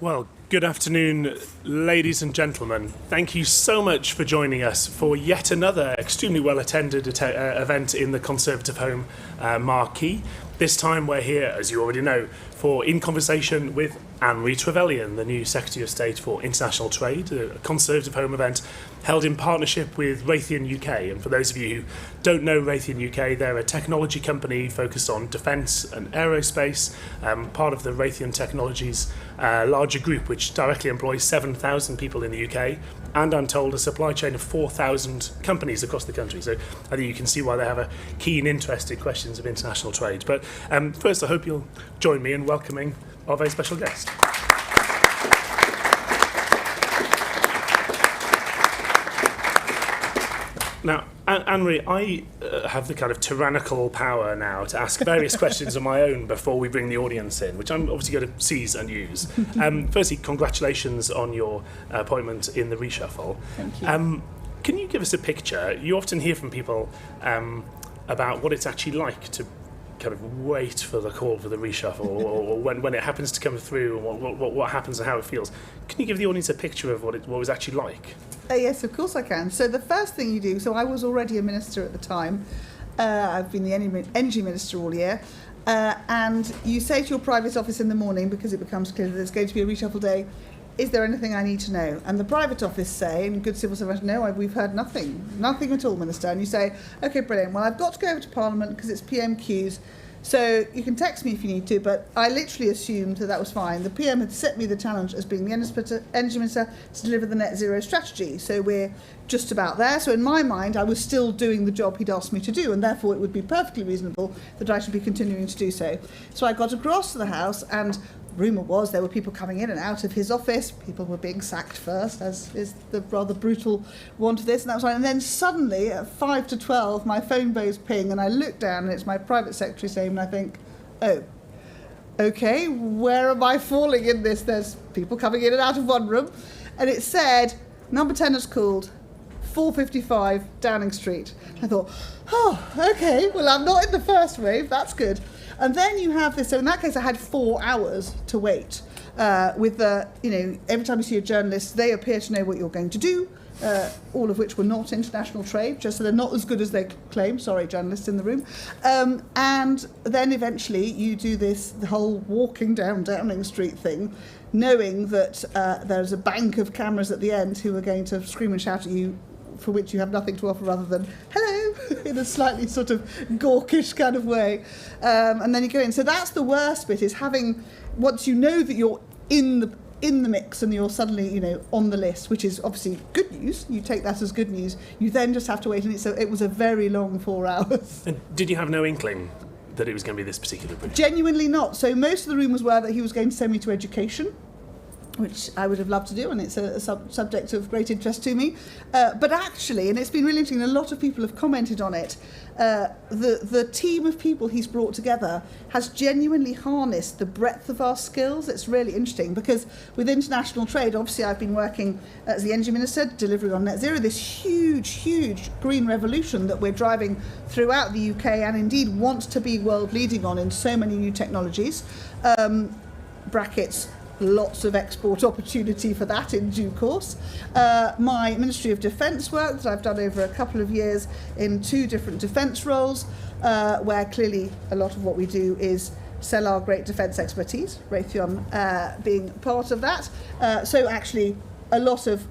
Well, good afternoon, ladies and gentlemen. Thank you so much for joining us for yet another extremely well-attended event in the ConservativeHome marquee. This time we're here, as you already know, for In Conversation with Anne-Marie Trevelyan, the new Secretary of State for International Trade, a ConservativeHome event held in partnership with Raytheon UK. And for those of you who don't know Raytheon UK, they're a technology company focused on defence and aerospace, part of the Raytheon Technologies larger group, which directly employs 7,000 people in the UK, and I'm told a supply chain of 4,000 companies across the country. So I think you can see why they have a keen interest in questions of international trade. But first, I hope you'll join me in welcoming our very special guest. Now, Anne-Marie, I have the kind of tyrannical power now to ask various questions of my own before we bring the audience in, which I'm obviously going to seize and use. Firstly, congratulations on your appointment in the reshuffle. Thank you. Can you give us a picture? You often hear from people about what it's actually like to kind of wait for the call for the reshuffle, or when it happens to come through, and what happens and how it feels. Can you give the audience a picture of what it was actually like? Yes, of course I can. So the first thing you do, so I was already a minister at the time. I've been the energy minister all year. And you say to your private office in the morning, because it becomes clear that there's going to be a reshuffle day, is there anything I need to know? And the private office say, and good civil servants, no, we've heard nothing at all, Minister. And you say, OK, brilliant, well, I've got to go over to Parliament because it's PMQs. So you can text me if you need to, but I literally assumed that was fine. The PM had set me the challenge as being the energy minister to deliver the net zero strategy. So we're just about there. So in my mind, I was still doing the job he'd asked me to do, and therefore it would be perfectly reasonable that I should be continuing to do so. So I got across to the House, and rumour was there were people coming in and out of his office. People were being sacked first, as is the rather brutal want of this, and that was fine. And then suddenly, at 5 to 12, my phone goes ping, and I look down, and it's my private secretary's name, and I think, oh, OK, where am I falling in this? There's people coming in and out of one room. And it said, number 10 has called, 455 Downing Street. I thought, oh, OK, well, I'm not in the first wave, that's good. And then you have this, so in that case I had 4 hours to wait with the, every time you see a journalist, they appear to know what you're going to do, all of which were not international trade, just so they're not as good as they claim. Sorry, journalists in the room. And then eventually you do the whole walking down Downing Street thing, knowing that there's a bank of cameras at the end who are going to scream and shout at you, for which you have nothing to offer other than hello, in a slightly sort of gawkish kind of way. And then you go in. So that's the worst bit, is having, once you know that you're in the mix and you're suddenly, on the list, which is obviously good news. You take that as good news. You then just have to wait, and it was a very long 4 hours. And did you have no inkling that it was going to be this particular bridge? Genuinely not. So most of the rumours were that he was going to send me to education, which I would have loved to do, and it's a subject of great interest to me. But actually, and it's been really interesting, a lot of people have commented on it, the team of people he's brought together has genuinely harnessed the breadth of our skills. It's really interesting, because with international trade, obviously I've been working as the energy minister, delivering on net zero, this huge green revolution that we're driving throughout the UK, and indeed want to be world leading on in so many new technologies. Brackets, lots of export opportunity for that in due course. My Ministry of Defence work that I've done over a couple of years in 2 different defence roles, where clearly a lot of what we do is sell our great defence expertise, Raytheon being part of that. So actually a lot of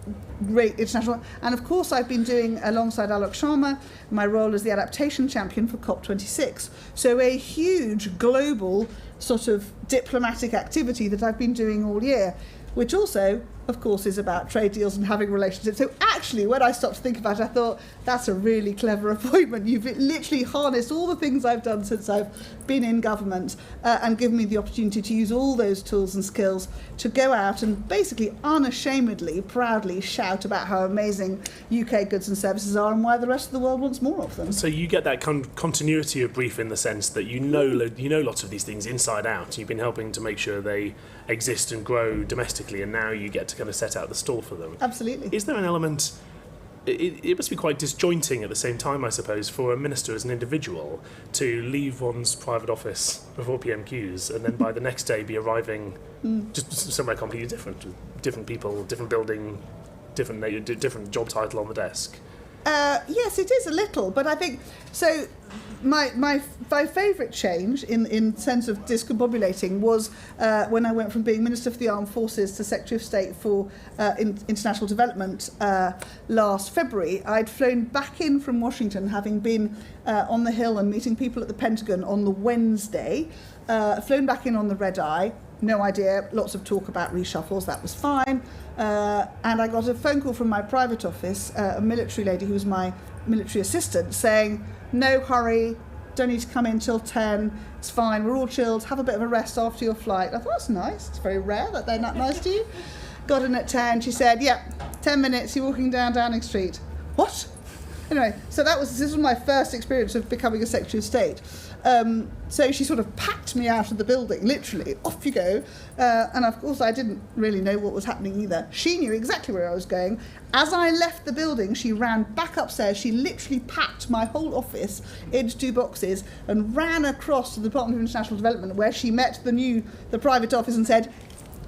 great international, and of course I've been doing, alongside Alok Sharma, my role as the adaptation champion for COP26. So a huge global sort of diplomatic activity that I've been doing all year, which also, of course, is about trade deals and having relationships. So actually, when I stopped to think about it, I thought, that's a really clever appointment. You've literally harnessed all the things I've done since I've been in government, and given me the opportunity to use all those tools and skills to go out and basically unashamedly, proudly shout about how amazing UK goods and services are and why the rest of the world wants more of them. So you get that continuity of brief in the sense that you know lots of these things inside out. You've been helping to make sure they exist and grow domestically, and now you get to kind of set out the stall for them. Absolutely. Is there an element it must be quite disjointing at the same time, I suppose, for a minister as an individual to leave one's private office before PMQs and then by the next day be arriving just somewhere completely different, different people, different building, different job title on the desk. Yes, it is a little, but I think so. My favourite change in sense of discombobulating was when I went from being Minister for the Armed Forces to Secretary of State for International Development last February. I'd flown back in from Washington, having been on the Hill and meeting people at the Pentagon on the Wednesday, flown back in on the red eye. No idea, lots of talk about reshuffles, that was fine. And I got a phone call from my private office, a military lady who was my military assistant, saying, no hurry, don't need to come in till 10, it's fine, we're all chilled, have a bit of a rest after your flight. I thought, that's nice, it's very rare that they're that nice to you. Got in at 10, she said, yeah, 10 minutes, you're walking down Downing Street. What? Anyway, so this was my first experience of becoming a Secretary of State. So she sort of packed me out of the building, literally, off you go. And of course I didn't really know what was happening either. She knew exactly where I was going. As I left the building, she ran back upstairs. She literally packed my whole office into 2 boxes and ran across to the Department of International Development, where she met the private office and said,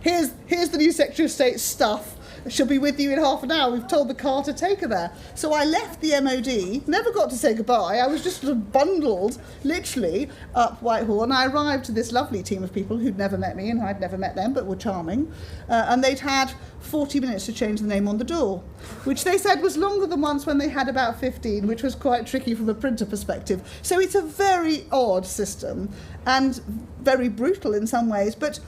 here's the new Secretary of State's stuff. She'll be with you in half an hour. We've told the car to take her there. So I left the MOD, never got to say goodbye. I was just sort of bundled, literally, up Whitehall. And I arrived to this lovely team of people who'd never met me, and I'd never met them, but were charming. And they'd had 40 minutes to change the name on the door, which they said was longer than once when they had about 15, which was quite tricky from a printer perspective. So it's a very odd system and very brutal in some ways, but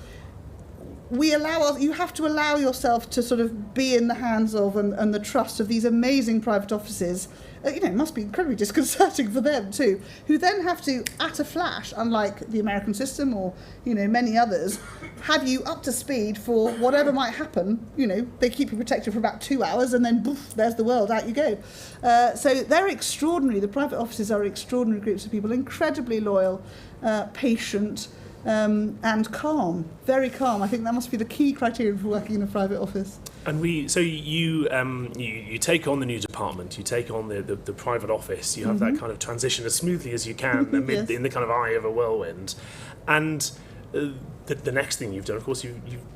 you have to allow yourself to sort of be in the hands of and the trust of these amazing private offices. It must be incredibly disconcerting for them too, who then have to, at a flash, unlike the American system or many others, have you up to speed for whatever might happen. They keep you protected for about 2 hours and then poof, there's the world, out you go. So they're extraordinary. The private offices are extraordinary groups of people, incredibly loyal, patient, and calm, very calm. I think that must be the key criterion for working in a private office. And you take on the new department, you take on the private office, you have that kind of transition as smoothly as you can amid in the kind of eye of a whirlwind, and the next thing you've done, of course,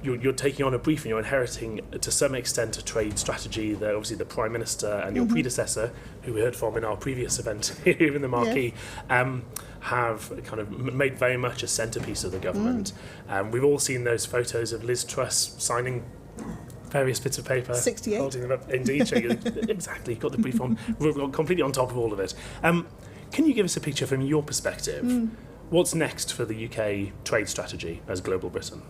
you're taking on a brief and you're inheriting to some extent a trade strategy that obviously the Prime Minister and your predecessor, who we heard from in our previous event here in the Marquee, have kind of made very much a centrepiece of the government. We've all seen those photos of Liz Truss signing various bits of paper, 68, holding them up. Indeed, exactly. Got the brief on, completely on top of all of it. Can you give us a picture from your perspective? What's next for the UK trade strategy as Global Britain?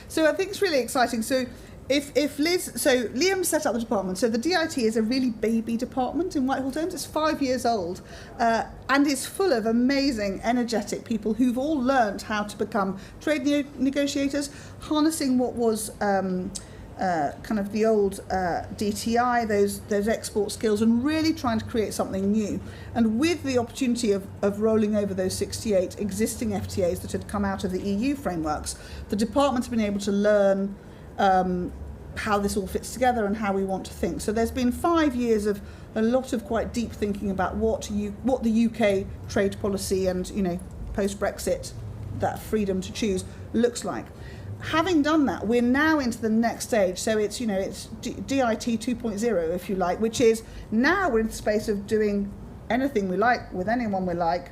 So I think it's really exciting. So Liam set up the department. So the DIT is a really baby department in Whitehall terms. It's 5 years old and is full of amazing, energetic people who've all learnt how to become trade negotiators, harnessing what was kind of the old DTI, those export skills, and really trying to create something new. And with the opportunity of rolling over those 68 existing FTAs that had come out of the EU frameworks, the department's been able to learn how this all fits together and how we want to think. So there's been 5 years of a lot of quite deep thinking about what the UK trade policy and post-Brexit, that freedom to choose, looks like. Having done that, we're now into the next stage. So it's DIT 2.0, if you like, which is now we're in the space of doing anything we like with anyone we like,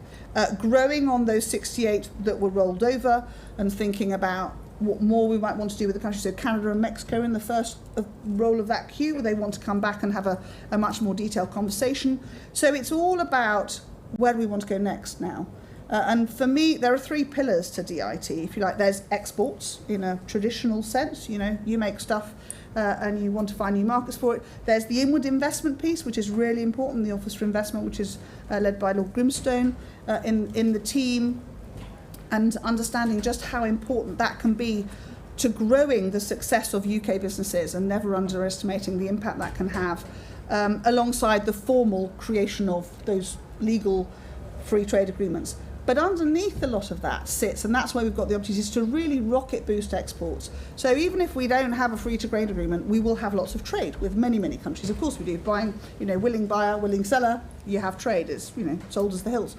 growing on those 68 that were rolled over and thinking about what more we might want to do with the country. So Canada and Mexico in the first roll of that queue, they want to come back and have a much more detailed conversation. So it's all about where do we want to go next now. And for me, there are 3 pillars to DIT, if you like. There's exports in a traditional sense. You make stuff and you want to find new markets for it. There's the inward investment piece, which is really important, the Office for Investment, which is led by Lord Grimstone in the team, and understanding just how important that can be to growing the success of UK businesses and never underestimating the impact that can have, alongside the formal creation of those legal free trade agreements. But underneath a lot of that sits, and that's where we've got the opportunities to really rocket boost exports. So even if we don't have a free trade agreement, we will have lots of trade with many, many countries. Of course we do. Buying, willing buyer, willing seller, you have trade. It's, sold as the hills.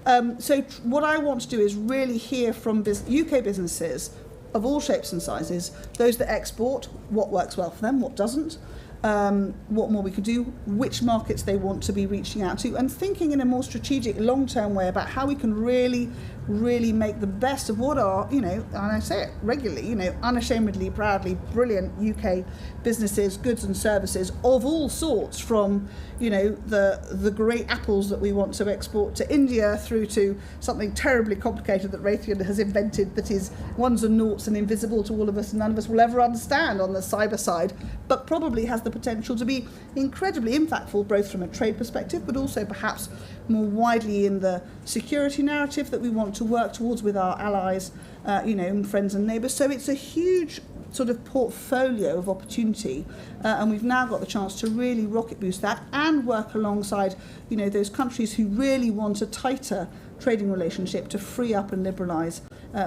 What I want to do is really hear from UK businesses of all shapes and sizes, those that export, what works well for them, what doesn't, what more we could do, which markets they want to be reaching out to, and thinking in a more strategic, long-term way about how we can really make the best of what are, and I say it regularly, unashamedly, proudly, brilliant UK businesses, goods and services of all sorts, from, the great apples that we want to export to India through to something terribly complicated that Raytheon has invented that is ones and noughts and invisible to all of us and none of us will ever understand on the cyber side, but probably has the potential to be incredibly impactful, both from a trade perspective, but also perhaps more widely in the security narrative that we want to work towards with our allies, and friends and neighbours. So it's a huge sort of portfolio of opportunity, and we've now got the chance to really rocket boost that and work alongside, those countries who really want a tighter trading relationship to free up and liberalise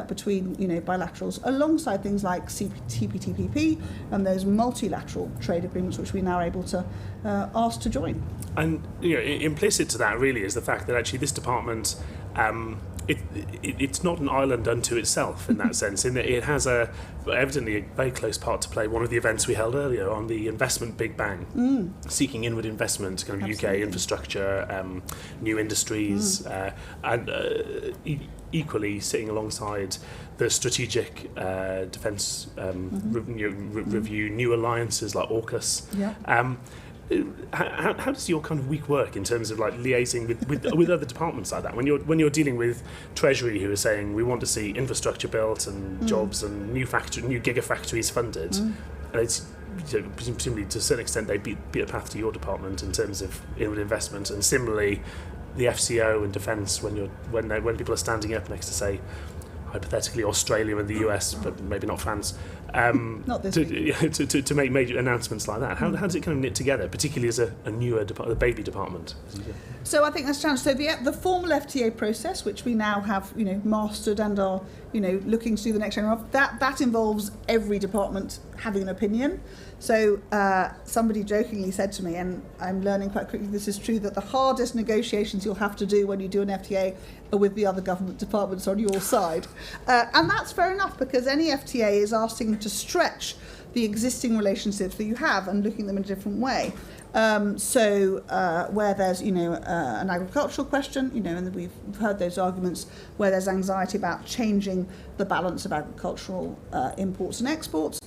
between bilaterals, alongside things like CPTPP and those multilateral trade agreements which we now are able to ask to join. And implicit to that really is the fact that actually this department, it's not an island unto itself in that sense, in that it has evidently a very close part to play. One of the events we held earlier on the investment Big Bang, seeking inward investment, kind of Absolutely. UK infrastructure, new industries, and equally sitting alongside the strategic defence review, new alliances like AUKUS. Yeah. How does your kind of week work in terms of like liaising with other departments like that when you're dealing with Treasury, who are saying we want to see infrastructure built and jobs and new gigafactories funded, and it's presumably to a certain extent they beat a path to your department in terms of inward investment, and similarly the FCO and defence when people are standing up next to, say, hypothetically Australia and the US, but maybe not France, Not this week. to make major announcements like that. How does it kind of knit together, particularly as a newer the baby department? So I think that's challenged. So the formal FTA process, which we now have, mastered and are, looking to do the next round of, that involves every department having an opinion. So somebody jokingly said to me, and I'm learning quite quickly this is true, that the hardest negotiations you'll have to do when you do an FTA are with the other government departments on your side. And that's fair enough, because any FTA is asking to stretch the existing relationships that you have and looking at them in a different way. Where there's, an agricultural question, and we've heard those arguments where there's anxiety about changing the balance of agricultural imports and exports,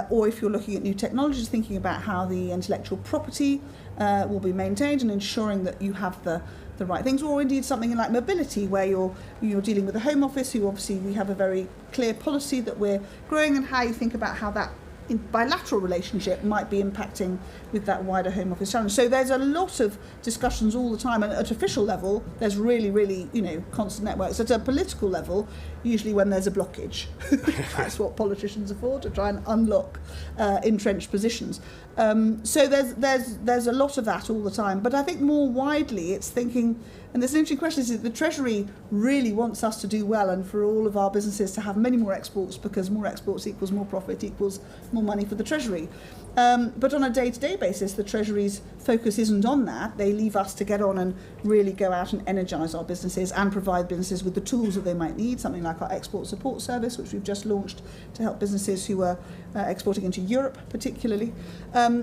or if you're looking at new technologies, thinking about how the intellectual property will be maintained and ensuring that you have the right things, or indeed something like mobility, where you're dealing with the Home Office, who obviously we have a very clear policy that we're growing, and how you think about how that bilateral relationship might be impacting with that wider Home Office challenge. So there's a lot of discussions all the time, and at official level there's really constant networks. At a political level, usually when there's a blockage, that's what politicians are for, to try and unlock entrenched positions. So there's a lot of that all the time. But I think more widely it's thinking, and there's an interesting question, is that the Treasury really wants us to do well and for all of our businesses to have many more exports, because more exports equals more profit equals more money for the Treasury. But on a day-to-day basis, the Treasury's focus isn't on that. They leave us to get on and really go out and energise our businesses and provide businesses with the tools that they might need, something like our export support service, which we've just launched to help businesses who are exporting into Europe particularly.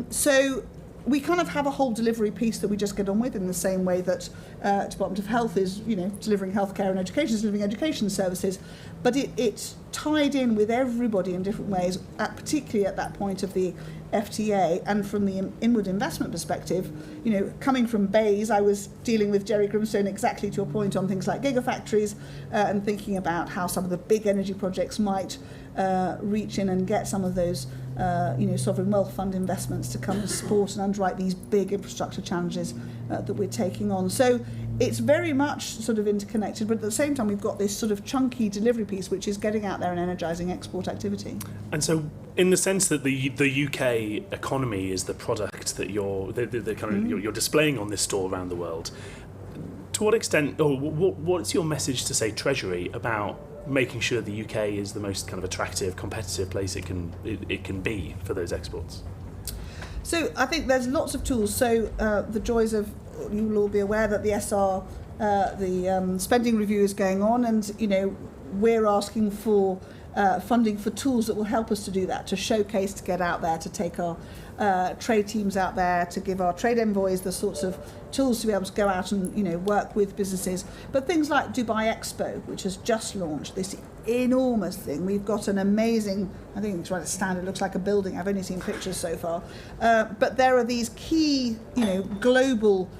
So we kind of have a whole delivery piece that we just get on with, in the same way that Department of Health is, delivering healthcare and education, is delivering education services. But it's tied in with everybody in different ways, particularly at that point of the FTA. And from the inward investment perspective, coming from Bays, I was dealing with Jerry Grimstone exactly to your point on things like gigafactories, and thinking about how some of the big energy projects might reach in and get some of those sovereign wealth fund investments to come and support and underwrite these big infrastructure challenges that we're taking on. So it's very much sort of interconnected, but at the same time we've got this sort of chunky delivery piece, which is getting out there and energising export activity. And so, in the sense that the UK economy is the product that you're displaying on this store around the world, to to what extent, or what's your message to, say, Treasury about making sure the UK is the most kind of attractive, competitive place it can be for those exports? So I think there's lots of tools. So the joys of, you will all be aware that the SR, the spending review is going on, and we're asking for funding for tools that will help us to do that, to showcase, to get out there, to take our trade teams out there, to give our trade envoys the sorts of tools to be able to go out and work with businesses. But things like Dubai Expo, which has just launched this enormous thing. We've got an amazing, I think it's right at stand, it looks like a building. I've only seen pictures so far. But there are these key, global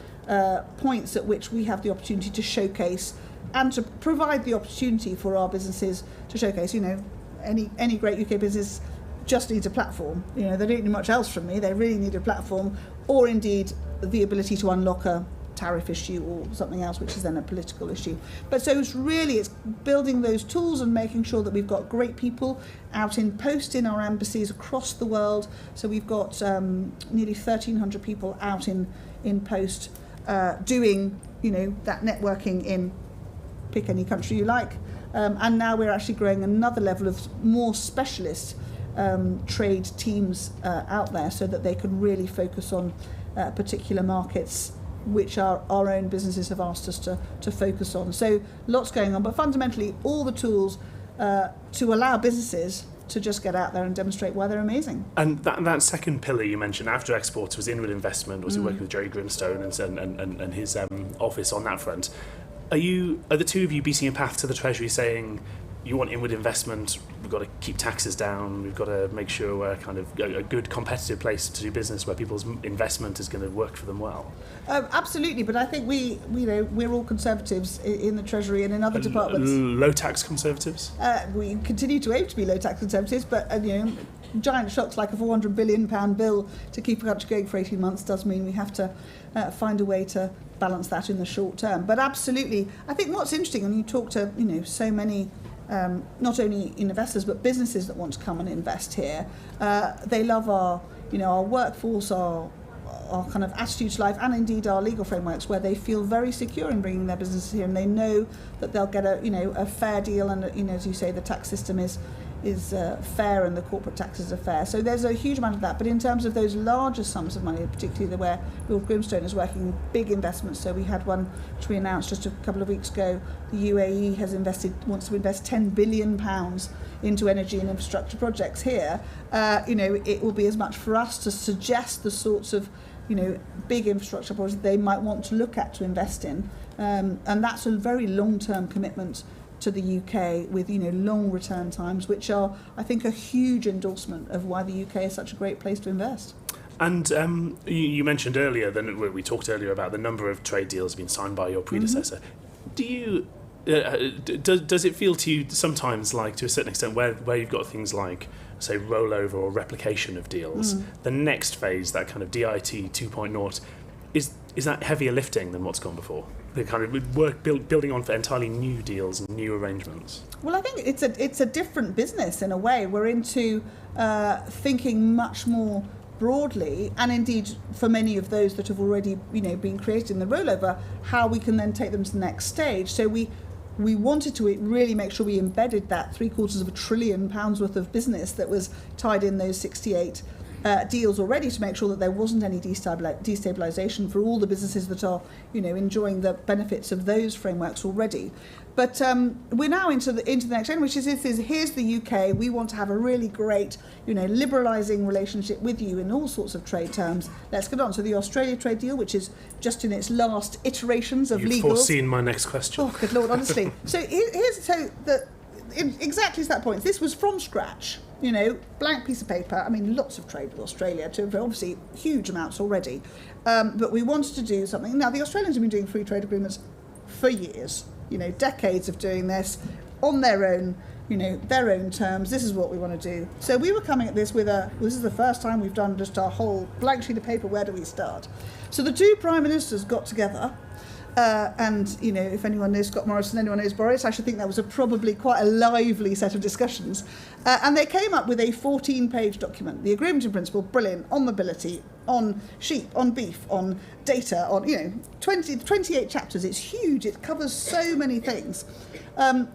points at which we have the opportunity to showcase and to provide the opportunity for our businesses to showcase. Any great UK business just needs a platform. They don't need much else from me. They really need a platform, or indeed the ability to unlock a tariff issue or something else, which is then a political issue. But so it's building those tools and making sure that we've got great people out in post in our embassies across the world. So we've got nearly 1,300 people out in post doing that networking in pick any country you like. And now we're actually growing another level of more specialist trade teams out there, so that they can really focus on particular markets which our own businesses have asked us to focus on. So lots going on, but fundamentally all the tools to allow businesses to just get out there and demonstrate why they're amazing. And that second pillar you mentioned after exports was inward investment, was working with Jerry Grimstone and his office on that front. Are the two of you beating a path to the Treasury saying you want inward investment, we've got to keep taxes down, we've got to make sure we're kind of a good competitive place to do business where people's investment is going to work for them well? Absolutely, but I think we're all Conservatives in the Treasury and in other departments. Low tax Conservatives? We continue to aim to be low tax Conservatives, but giant shocks like a £400 billion bill to keep a country going for 18 months does mean we have to find a way to balance that in the short term. But absolutely, I think what's interesting, and you talk to so many not only investors but businesses that want to come and invest here, they love our workforce, our kind of attitude to life, and indeed our legal frameworks, where they feel very secure in bringing their businesses here, and they know that they'll get a fair deal, and as you say, the tax system is fair and the corporate taxes are fair. So there's a huge amount of that. But in terms of those larger sums of money, particularly where Lord Grimstone is working big investments, so we had one which we announced just a couple of weeks ago. The UAE wants to invest £10 billion into energy and infrastructure projects here. It will be as much for us to suggest the sorts of big infrastructure projects they might want to look at to invest in, and that's a very long-term commitment to the UK with long return times, which are, I think, a huge endorsement of why the UK is such a great place to invest. And you mentioned earlier, we talked earlier about the number of trade deals being signed by your predecessor. Do you does it feel to you sometimes like, to a certain extent, where you've got things like, say, rollover or replication of deals, the next phase, that kind of DIT 2.0, is that heavier lifting than what's gone before? The kind of work building on for entirely new deals and new arrangements. Well, I think it's a different business in a way. We're into thinking much more broadly, and indeed for many of those that have already been created in the rollover, how we can then take them to the next stage. So we wanted to really make sure we embedded that £750 billion worth of business that was tied in those 68 deals already, to make sure that there wasn't any destabilisation for all the businesses that are enjoying the benefits of those frameworks already. But we're now into the next end, which is here's the UK. We want to have a really great liberalising relationship with you in all sorts of trade terms. Let's get on. So the Australia trade deal, which is just in its last iterations of legals. You've foreseen my next question. Oh, good Lord, honestly. Exactly to that point. This was from scratch. Blank piece of paper. I mean, lots of trade with Australia, obviously huge amounts already. But we wanted to do something. Now, the Australians have been doing free trade agreements for years, decades of doing this on their own, their own terms. This is what we want to do. So we were coming at this this is the first time we've done just our whole blank sheet of paper. Where do we start? So the two prime ministers got together And, you know, if anyone knows Scott Morrison, anyone knows Boris, I should think that was probably quite a lively set of discussions. And they came up with a 14-page document, the agreement in principle, brilliant, on mobility, on sheep, on beef, on data, on, you know, 28 chapters. It's huge. It covers so many things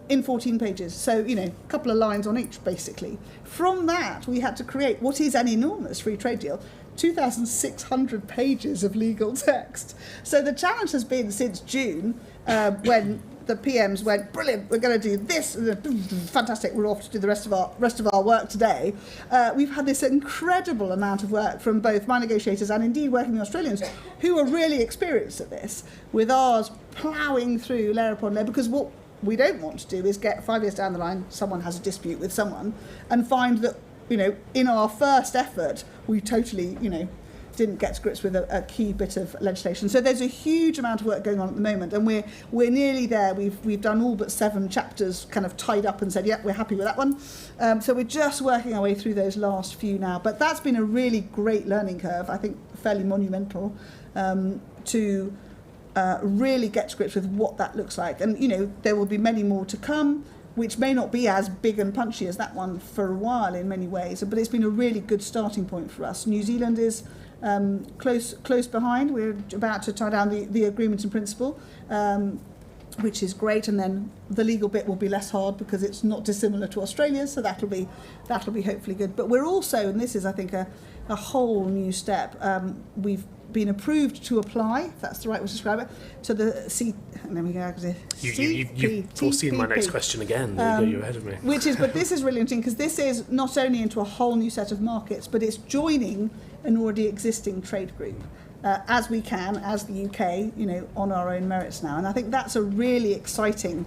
in 14 pages. So, you know, a couple of lines on each, basically. From that, we had to create what is an enormous free trade deal, 2,600 pages of legal text. So the challenge has been since June, when the PMs went, brilliant, we're going to do this, fantastic, we're off to do the rest of our work today. We've had this incredible amount of work from both my negotiators and indeed working with Australians who are really experienced at this, with ours ploughing through layer upon layer, because what we don't want to do is get 5 years down the line, someone has a dispute with someone, and find that, you know, in our first effort, we totally, you know, didn't get to grips with a key bit of legislation. So there's a huge amount of work going on at the moment, and we're nearly there. We've done all but 7 chapters, kind of tied up and said, yeah, we're happy with that one. So we're just working our way through those last few now. But that's been a really great learning curve, I think fairly monumental, to really get to grips with what that looks like. And, you know, there will be many more to come, which may not be as big and punchy as that one for a while in many ways, but it's been a really good starting point for us. New Zealand is close behind. We're about to tie down the agreement in principle, which is great, and then the legal bit will be less hard because it's not dissimilar to Australia, so that'll be hopefully good. But we're also, and this is I think a whole new step, we've been approved to apply, if that's the right way to describe it, to the You've foreseen my next question again. There you go, you're ahead of me. But this is really interesting because this is not only into a whole new set of markets, but it's joining an already existing trade group, as we can, as the UK, you know, on our own merits now. And I think that's a really exciting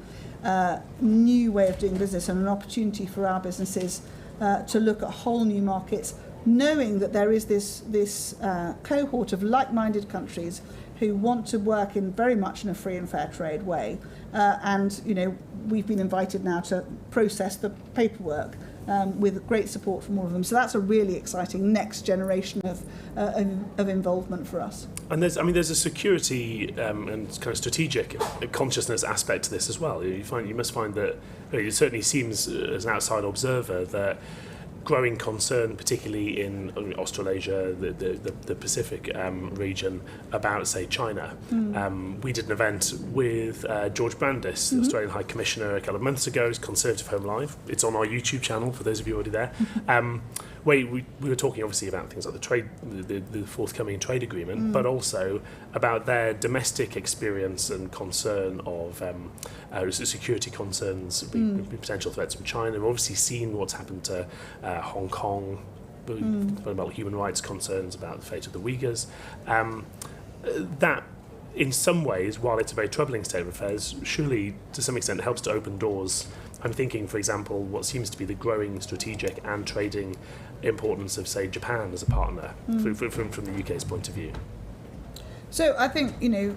new way of doing business and an opportunity for our businesses to look at whole new markets, knowing that there is this cohort of like-minded countries who want to work in very much in a free and fair trade way. And, you know, we've been invited now to process the paperwork with great support from all of them. So that's a really exciting next generation of involvement for us. And there's a security and kind of strategic consciousness aspect to this as well. You must find that it certainly seems as an outside observer that growing concern, particularly in Australasia, the Pacific region, about, say, China. We did an event with George Brandis, the Australian High Commissioner, a couple of months ago. It's ConservativeHome Live. It's on our YouTube channel, for those of you already there. Where we were talking, obviously, about things like the forthcoming trade agreement, but also about their domestic experience and concern of security concerns, potential threats from China. We've obviously seen what's happened to Hong Kong, about human rights concerns about the fate of the Uyghurs. That, in some ways, while it's a very troubling state of affairs, surely, to some extent, helps to open doors. I'm thinking, for example, what seems to be the growing strategic and trading importance of, say, Japan as a partner from the UK's point of view. So I think, you know,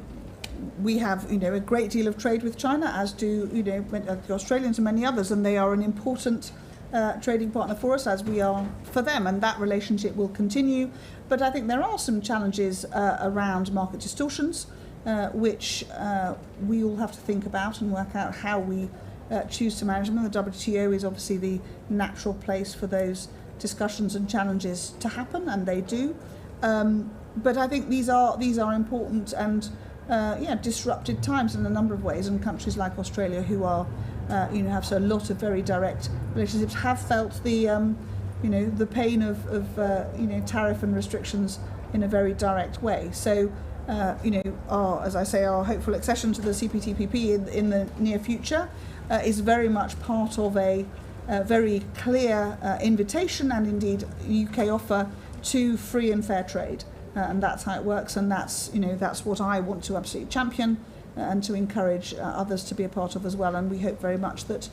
we have, you know, a great deal of trade with China, as do, you know, the Australians and many others, and they are an important trading partner for us, as we are for them, and that relationship will continue. But I think there are some challenges around market distortions, which we all have to think about and work out how we choose to manage them. The WTO is obviously the natural place for those discussions and challenges to happen, and they do. But I think these are important and disrupted times in a number of ways, and countries like Australia, who are have a lot of very direct relationships, have felt the the pain of tariff and restrictions in a very direct way. So our hopeful accession to the CPTPP in the near future is very much part of a very clear invitation and indeed UK offer to free and fair trade, and that's how it works, and that's what I want to absolutely champion and to encourage others to be a part of as well. And we hope very much that,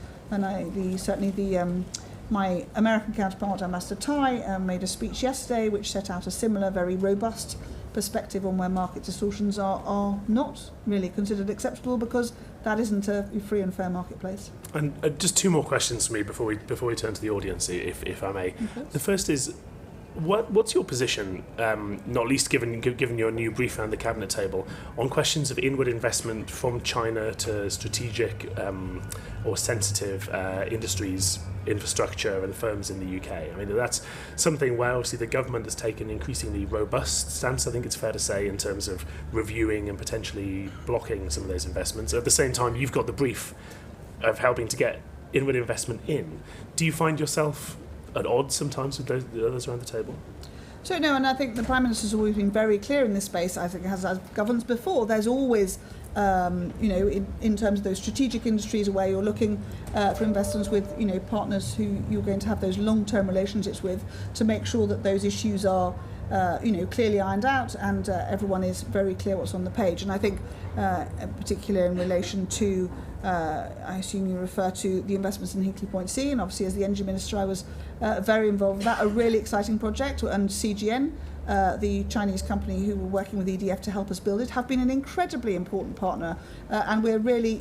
my American counterpart, Ambassador Tai, made a speech yesterday which set out a similar, very robust perspective on where market distortions are not really considered acceptable, because that isn't a free and fair marketplace. And just two more questions for me before we turn to the audience, if I may. Okay. The first is, What's your position, not least given your new brief around the cabinet table, on questions of inward investment from China to strategic or sensitive industries, infrastructure and firms in the UK? I mean, that's something where obviously the government has taken an increasingly robust stance, I think it's fair to say, in terms of reviewing and potentially blocking some of those investments. At the same time, you've got the brief of helping to get inward investment in. Do you find yourself at odds sometimes with the others around the table? So no, and I think the Prime Minister's always been very clear in this space. I think as governments before, there's always, in terms of those strategic industries where you're looking for investors with, partners who you're going to have those long-term relationships with, to make sure that those issues are, clearly ironed out and everyone is very clear what's on the page. And I think, particularly in relation to, I assume you refer to the investments in Hinkley Point C, and obviously as the Energy Minister I was very involved with that, a really exciting project, and CGN, the Chinese company who were working with EDF to help us build it, have been an incredibly important partner, and we're really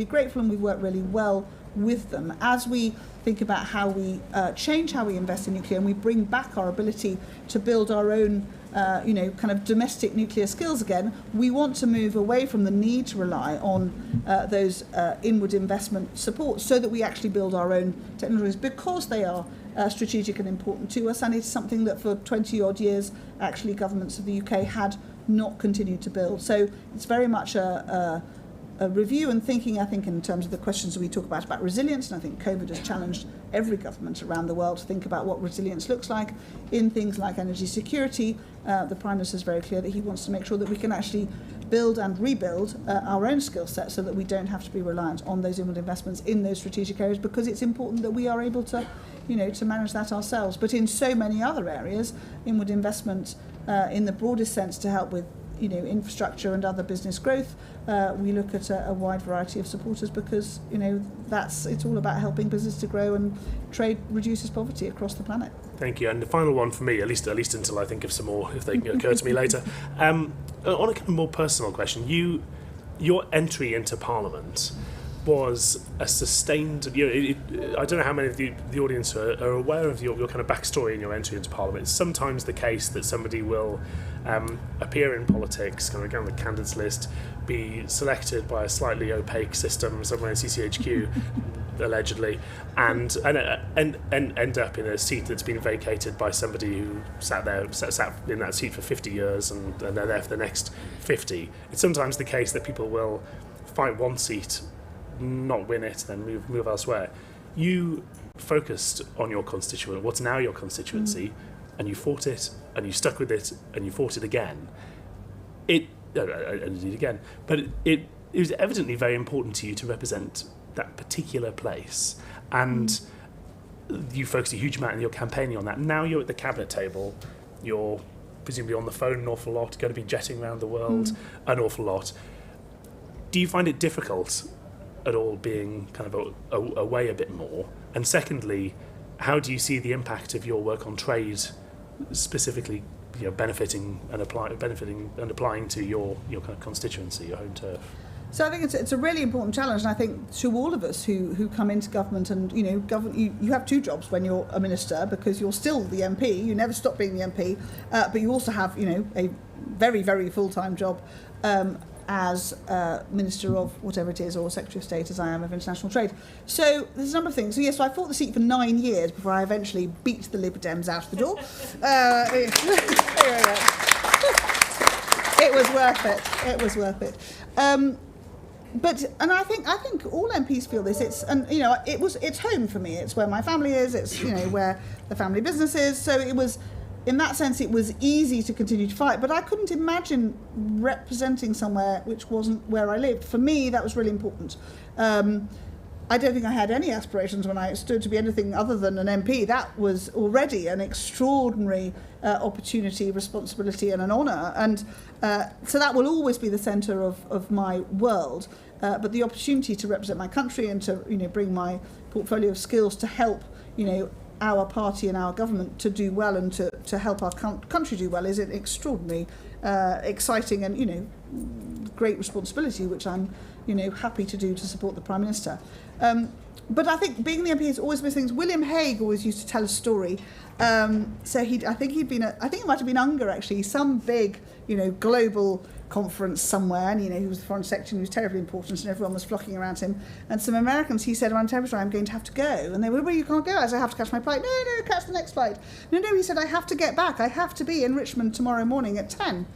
grateful, and we've worked really well with them as we think about how we change how we invest in nuclear, and we bring back our ability to build our own kind of domestic nuclear skills again. We want to move away from the need to rely on those inward investment support, so that we actually build our own technologies, because they are strategic and important to us, and it's something that for 20 odd years actually governments of the UK had not continued to build. So it's very much a review and thinking, I think, in terms of the questions that we talk about resilience, and I think COVID has challenged every government around the world to think about what resilience looks like in things like energy security. The Prime Minister is very clear that he wants to make sure that we can actually build and rebuild our own skill set, so that we don't have to be reliant on those inward investments in those strategic areas, because it's important that we are able to, to manage that ourselves. But in so many other areas, inward investment in the broadest sense to help with infrastructure and other business growth, we look at a wide variety of supporters, because it's all about helping business to grow, and trade reduces poverty across the planet. Thank you. And the final one for me, at least until I think of some more, if they occur to me later. On a kind of more personal question, your entry into Parliament was a sustained. I don't know how many of the audience are aware of your kind of backstory in your entry into Parliament. It's sometimes the case that somebody will appear in politics, kind of go on the candidates list, be selected by a slightly opaque system somewhere in CCHQ, allegedly, and end up in a seat that's been vacated by somebody who sat in that seat for 50 years and they're there for the next 50. It's sometimes the case that people will fight one seat, not win it, then move elsewhere. You focused on your constituent, what's now your constituency, and you fought it, and you stuck with it, and you fought it again. And indeed again. But it was evidently very important to you to represent that particular place, and you focused a huge amount in your campaigning on that. Now you're at the cabinet table, you're presumably on the phone an awful lot, going to be jetting around the world an awful lot. Do you find it difficult at all being kind of away a bit more? And secondly, how do you see the impact of your work on trade specifically benefiting and applying to your kind of constituency, your home turf? So I think it's a really important challenge, and I think to all of us who come into government, and you have two jobs when you're a minister, because you're still the MP, you never stop being the MP, but you also have a very, very full-time job as Minister of whatever it is, or Secretary of State, as I am, of International Trade. So there's a number of things. So yes, I fought the seat for 9 years before I eventually beat the Lib Dems out of the door. It was worth it. It was worth it. And I think all MPs feel this. It's home for me. It's where my family is. It's where the family business is. So it was. In that sense, it was easy to continue to fight, but I couldn't imagine representing somewhere which wasn't where I lived. For me, that was really important. I don't think I had any aspirations when I stood to be anything other than an MP. That was already an extraordinary opportunity, responsibility, and an honour. And so that will always be the centre of my world. But the opportunity to represent my country and to bring my portfolio of skills to help our party and our government to do well and to help our country do well is an extraordinarily exciting and, great responsibility, which I'm, happy to do to support the Prime Minister. But I think being the MP has always been things. William Hague always used to tell a story. So I think it might have been UNGA actually, some big, global conference somewhere, and he was the foreign secretary and he was terribly important and everyone was flocking around him. And some Americans, he said, around temperature, I'm going to have to go. And they were, well, you can't go. I said, I have to catch my flight. No, catch the next flight. No, he said, I have to get back. I have to be in Richmond tomorrow morning at 10.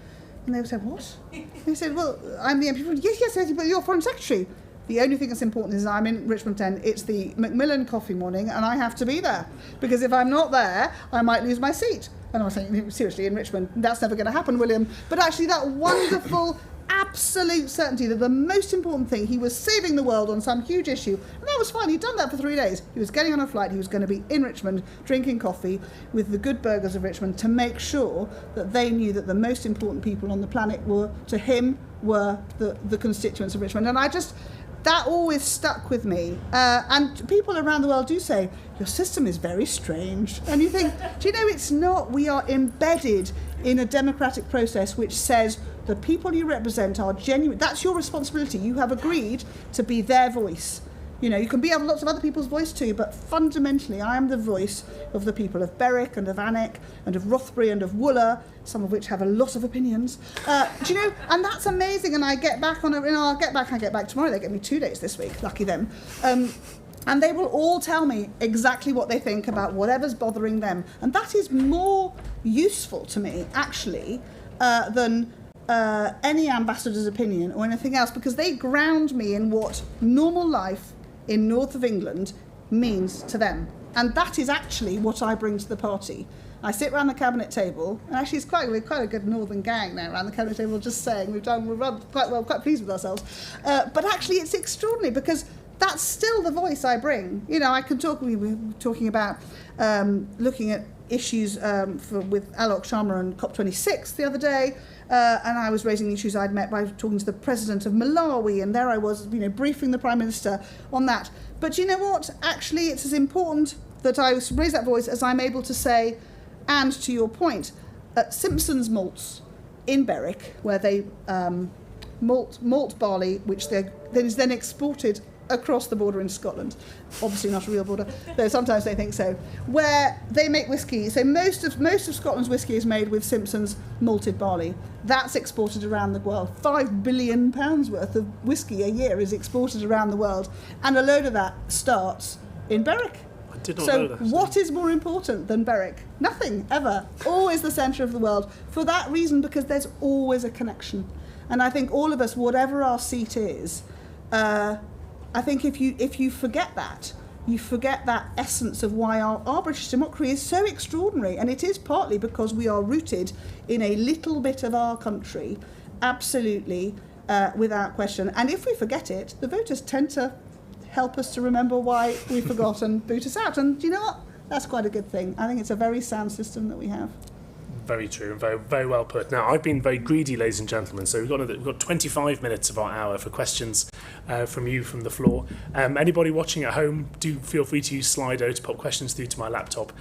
And they said, what? And he said, well, I'm the MP. Yes, but you're foreign secretary. The only thing that's important is I'm in Richmond 10, it's the Macmillan coffee morning, and I have to be there. Because if I'm not there, I might lose my seat. And I was saying, seriously, in Richmond, that's never going to happen, William. But actually that wonderful, absolute certainty that the most important thing, he was saving the world on some huge issue. And that was fine, he'd done that for 3 days. He was getting on a flight, he was going to be in Richmond, drinking coffee with the good burgers of Richmond to make sure that they knew that the most important people on the planet were the constituents of Richmond. And that always stuck with me. And people around the world do say, your system is very strange. And you think, do you know, it's not. We are embedded in a democratic process which says the people you represent are genuine. That's your responsibility. You have agreed to be their voice. You can have lots of other people's voice too, but fundamentally I am the voice of the people of Berwick and of Alnwick and of Rothbury and of Wooler, some of which have a lot of opinions. Do you know? And that's amazing. And I get back I get back tomorrow. They get me 2 days this week. Lucky them. And they will all tell me exactly what they think about whatever's bothering them. And that is more useful to me, actually, than any ambassador's opinion or anything else, because they ground me in what normal life in north of England means to them. And that is actually what I bring to the party. I sit around the cabinet table, and actually we're quite a good northern gang now around the cabinet table, just saying we're quite well, quite pleased with ourselves. But actually it's extraordinary because that's still the voice I bring. I can talk, we were talking about looking at issues with Alok Sharma and COP26 the other day, and I was raising issues I'd met by talking to the president of Malawi, and there I was, briefing the Prime Minister on that. But you know what? Actually, it's as important that I raise that voice as I'm able to say, and to your point, Simpson's malts in Berwick, where they malt barley, which is then exported across the border in Scotland, obviously not a real border, though sometimes they think so, where they make whiskey. So most of Scotland's whiskey is made with Simpson's malted barley. That's exported around the world. £5 billion worth of whiskey a year is exported around the world, and a load of that starts in Berwick. I did not know that. So what is more important than Berwick? Nothing, ever. Always the centre of the world. For that reason, because there's always a connection. And I think all of us, whatever our seat is, I think if you forget that, you forget that essence of why our British democracy is so extraordinary. And it is partly because we are rooted in a little bit of our country, absolutely, without question. And if we forget it, the voters tend to help us to remember why we forgot and boot us out. And do you know what? That's quite a good thing. I think it's a very sound system that we have. Very true and very, very well put. Now, I've been very greedy, ladies and gentlemen, so we've got 25 minutes of our hour for questions from you from the floor. Anybody watching at home, do feel free to use Slido to pop questions through to my laptop.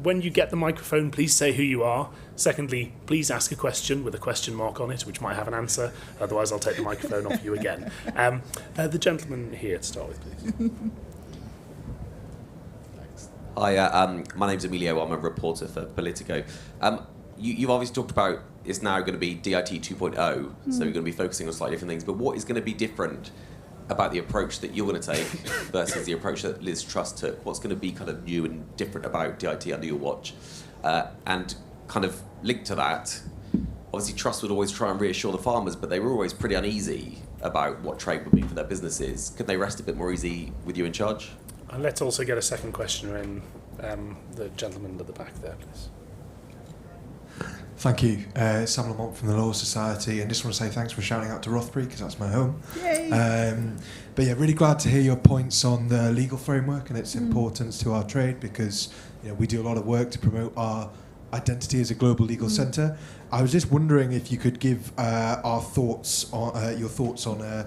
When you get the microphone, please say who you are. Secondly, please ask a question with a question mark on it, which might have an answer. Otherwise, I'll take the microphone off you again. The gentleman here to start with, please. Hi, my name's Emilio. I'm a reporter for Politico. You've obviously talked about it's now going to be DIT 2.0, so you're going to be focusing on slightly different things. But what is going to be different about the approach that you're going to take versus the approach that Liz Truss took? What's going to be kind of new and different about DIT under your watch? And kind of linked to that, obviously Truss would always try and reassure the farmers, but they were always pretty uneasy about what trade would mean for their businesses. Could they rest a bit more easy with you in charge? And let's also get a second questioner in, the gentleman at the back there, please. Thank you. Sam Lamont from the Law Society, and just want to say thanks for shouting out to Rothbury because that's my home. Yay. But yeah, really glad to hear your points on the legal framework and its importance to our trade, because we do a lot of work to promote our identity as a global legal centre. I was just wondering if you could give our thoughts on your thoughts on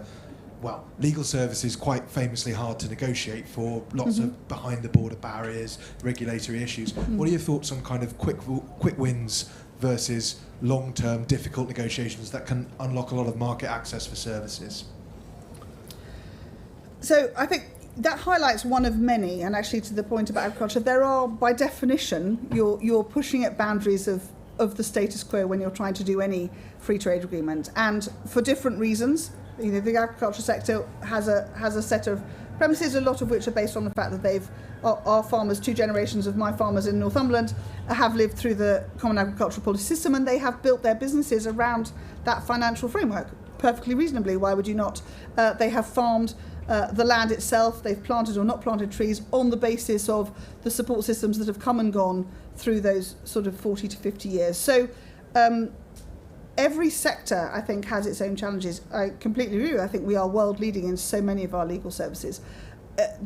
legal services quite famously hard to negotiate for, lots of behind-the-border barriers, regulatory issues. What are your thoughts on kind of quick wins versus long-term difficult negotiations that can unlock a lot of market access for services? So I think that highlights one of many, and actually to the point about agriculture, there are, by definition, you're pushing at boundaries of the status quo when you're trying to do any free trade agreement, and for different reasons. You know, the agriculture sector has a set of premises, a lot of which are based on the fact that our farmers, 2 generations of my farmers in Northumberland, have lived through the Common Agricultural Policy System, and they have built their businesses around that financial framework perfectly reasonably. Why would you not? They have farmed the land itself, they've planted or not planted trees on the basis of the support systems that have come and gone through those sort of 40 to 50 years. So every sector, I think, has its own challenges. I completely agree. I think we are world leading in so many of our legal services.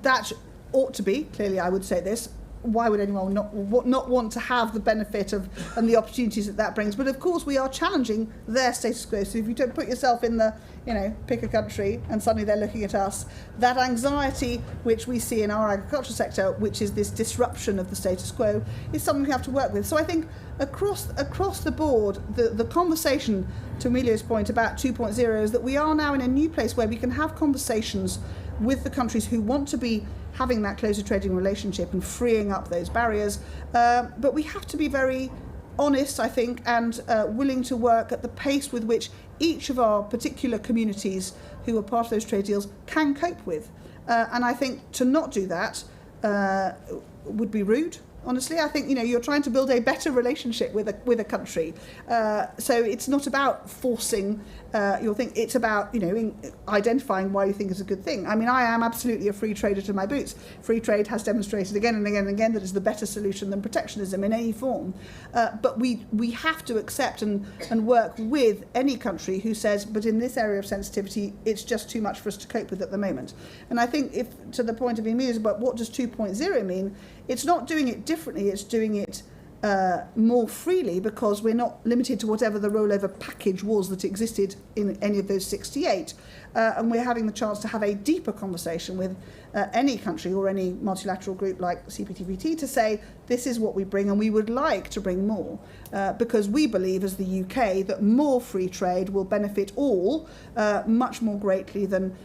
That ought to be, clearly I would say this, why would anyone not want to have the benefit of and the opportunities that brings? But of course we are challenging their status quo. So if you don't put yourself in the, pick a country and suddenly they're looking at us, that anxiety which we see in our agriculture sector, which is this disruption of the status quo, is something we have to work with. So I think across the board, the conversation, to Emilio's point about 2.0, is that we are now in a new place where we can have conversations with the countries who want to be having that closer trading relationship and freeing up those barriers. But we have to be very honest, I think, and willing to work at the pace with which each of our particular communities who are part of those trade deals can cope with. And I think to not do that would be rude. Honestly, I think you're trying to build a better relationship with a country. So it's not about forcing your thing. It's about identifying why you think it's a good thing. I mean, I am absolutely a free trader to my boots. Free trade has demonstrated again and again and again that it's the better solution than protectionism in any form. But we have to accept and work with any country who says, but in this area of sensitivity, it's just too much for us to cope with at the moment. And I think if to the point of Emilio's about what does 2.0 mean, it's not doing it differently, it's doing it more freely, because we're not limited to whatever the rollover package was that existed in any of those 68. And we're having the chance to have a deeper conversation with any country or any multilateral group like CPTPP to say, this is what we bring and we would like to bring more. Because we believe as the UK that more free trade will benefit all much more greatly than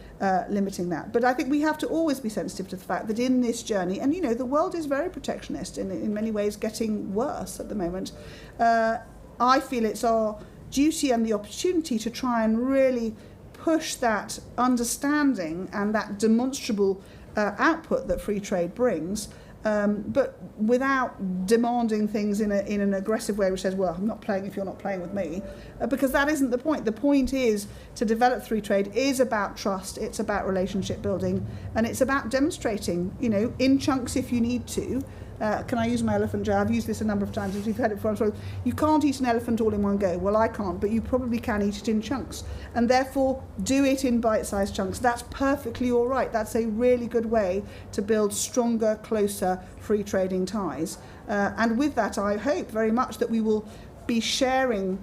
limiting that. But I think we have to always be sensitive to the fact that in this journey, and the world is very protectionist and in many ways getting worse at the moment, I feel it's our duty and the opportunity to try and really push that understanding and that demonstrable output that free trade brings, but without demanding things in an aggressive way which says, well, I'm not playing if you're not playing with me, because that isn't the point. The point is to develop free trade is about trust, it's about relationship building, and it's about demonstrating, in chunks if you need to. Can I use my elephant jar? I've used this a number of times, as we've heard it before. You can't eat an elephant all in one go. Well, I can't, but you probably can eat it in chunks. And therefore, do it in bite-sized chunks. That's perfectly all right. That's a really good way to build stronger, closer, free trading ties. And with that, I hope very much that we will be sharing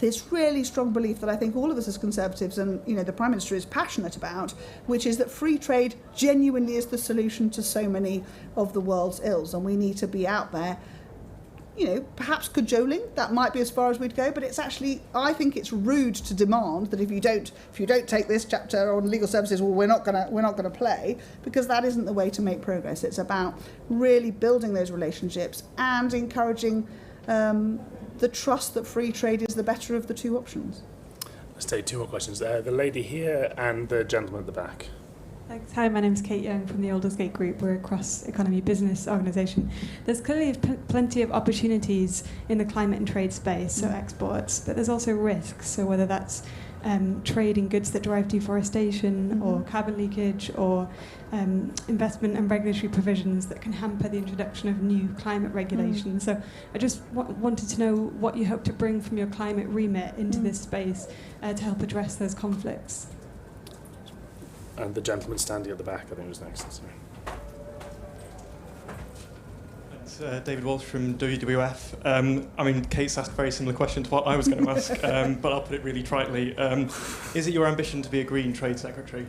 this really strong belief that I think all of us as Conservatives and the Prime Minister is passionate about, which is that free trade genuinely is the solution to so many of the world's ills, and we need to be out there, perhaps cajoling. That might be as far as we'd go, but it's actually, I think it's rude to demand that if you don't take this chapter on legal services, well, we're not gonna play, because that isn't the way to make progress. It's about really building those relationships and encouraging the trust that free trade is the better of the two options. Let's take 2 more questions. The lady here and the gentleman at the back. Thanks. Hi, my name's Kate Young from the Aldersgate Group. We're a cross-economy business organisation. There's clearly plenty of opportunities in the climate and trade space, so exports, but there's also risks. So whether that's trading goods that drive deforestation or carbon leakage or investment and regulatory provisions that can hamper the introduction of new climate regulations. So I just wanted to know what you hope to bring from your climate remit into this space to help address those conflicts. And the gentleman standing at the back, I think, was next. Sorry. It's David Walsh from WWF. I mean, Kate's asked a very similar question to what I was going to ask, but I'll put it really tritely. Is it your ambition to be a Green Trade Secretary?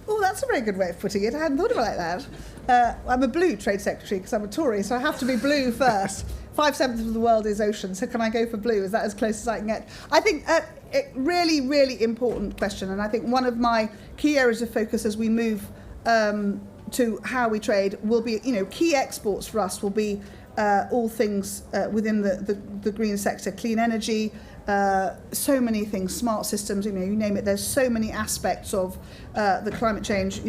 Oh, that's a very good way of putting it. I hadn't thought about it like that. I'm a blue Trade Secretary because I'm a Tory, so I have to be blue first. 5/7 of the world is ocean, so can I go for blue? Is that as close as I can get? I think really, really important question, and I think one of my key areas of focus as we move to how we trade will be, key exports for us will be all things within the green sector, clean energy, so many things, smart systems, you name it. There's so many aspects of the climate change,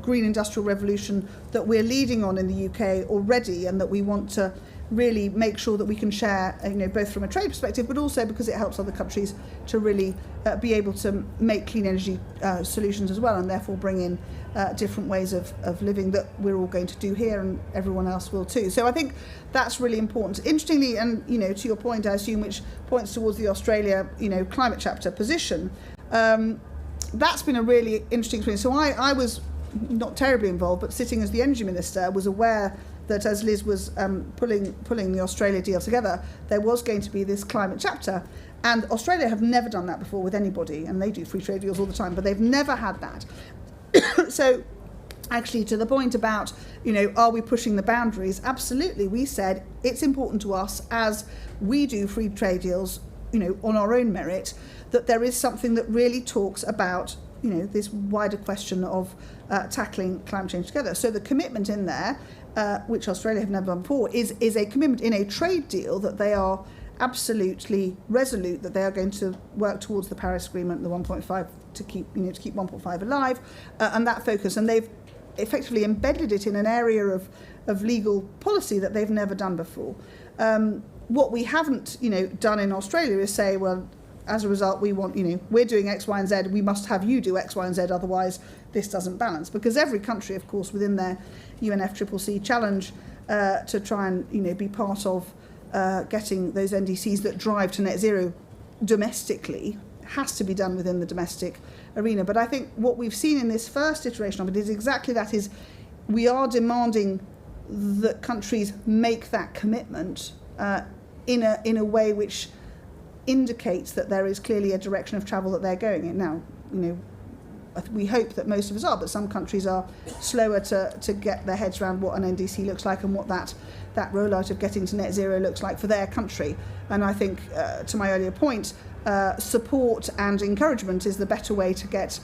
green industrial revolution that we're leading on in the UK already, and that we want to really make sure that we can share, both from a trade perspective, but also because it helps other countries to really be able to make clean energy solutions as well, and therefore bring in different ways of living that we're all going to do here, and everyone else will too. So I think that's really important. Interestingly, and to your point, I assume, which points towards the Australia, climate chapter position, that's been a really interesting experience. So I was not terribly involved, but sitting as the energy minister, was aware that as Liz was pulling the Australia deal together, there was going to be this climate chapter. And Australia have never done that before with anybody, and they do free trade deals all the time, but they've never had that. So actually, to the point about, are we pushing the boundaries? Absolutely. We said it's important to us, as we do free trade deals, on our own merit, that there is something that really talks about, this wider question of tackling climate change together. So the commitment in there, which Australia have never done before, is a commitment in a trade deal that they are absolutely resolute that they are going to work towards the Paris Agreement, the 1.5, to keep 1.5 alive, and that focus. And they've effectively embedded it in an area of legal policy that they've never done before. What we haven't, done in Australia is say, well, as a result, we want, we're doing X, Y, and Z, we must have you do X, Y, and Z, otherwise this doesn't balance. Because every country, of course, within their UNFCCC challenge to try and, be part of getting those NDCs that drive to net zero domestically, has to be done within the domestic arena. But I think what we've seen in this first iteration of it is exactly that, is we are demanding that countries make that commitment in a way which indicates that there is clearly a direction of travel that they're going in. Now, we hope that most of us are, but some countries are slower to get their heads around what an NDC looks like and what that rollout of getting to net zero looks like for their country. And I think, to my earlier point, support and encouragement is the better way to get